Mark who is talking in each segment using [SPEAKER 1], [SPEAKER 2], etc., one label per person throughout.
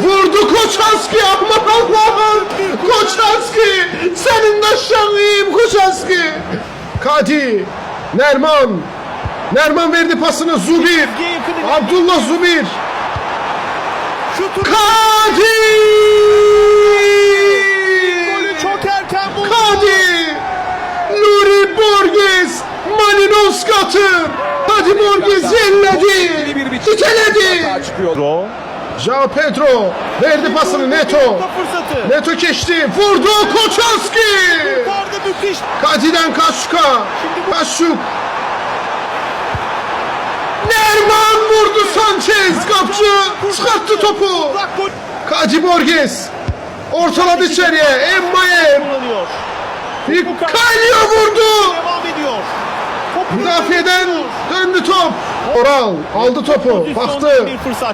[SPEAKER 1] Vurdu Koçanski, aman Allah'ım. Koçanski, senin de şanlıyım Koçanski. Kadi, Nerman. Nerman verdi pasını Zubir. Abdullah Zubir. Kadi.
[SPEAKER 2] Çok erken buldu.
[SPEAKER 1] Kadi. Nuri Borges. Malinovski atır. Kadi Borges yelledi. Titeledi. João Pedro verdi pasını Neto. Neto geçti. Vurdu Koçanski. Kadi'den Kaşuka. Kaşuk. Nerman vurdu Sanchez. Kapçı çıkarttı topu. Kadi Borges. Ortaladı içeriye. Emmayer. Kalyo vurdu. Müdafieden döndü top. Oral aldı topu. Baktı.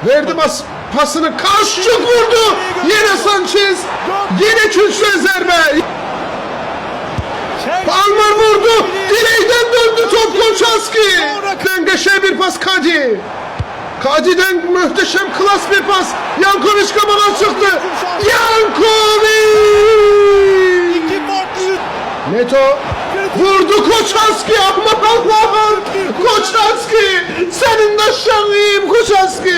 [SPEAKER 1] Verdi pasını. Kaşçuk vurdu. Yine Sanchez. Yine Kürşen zerbe. Palmer vurdu. Direğden döndü top Koçanski. Dengeşe bir pas Kadi. Kadi'den muhteşem klas bir pas. Yankovic kabadan çıktı. Yankovic. Neto vurdu Koçanski, aman Allah'ım. Koçanski, senin de şanlıyım Koçanski.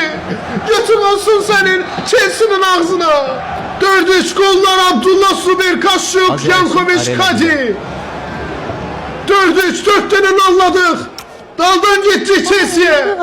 [SPEAKER 1] Götüm olsun senin Chelsea'nin ağzına. 4-3 gollar Abdullah Zubir, Kaşuk, Yankovic, Kadi. 4-3, 4 tane nalladık. Daldan gitti Chelsea'ye.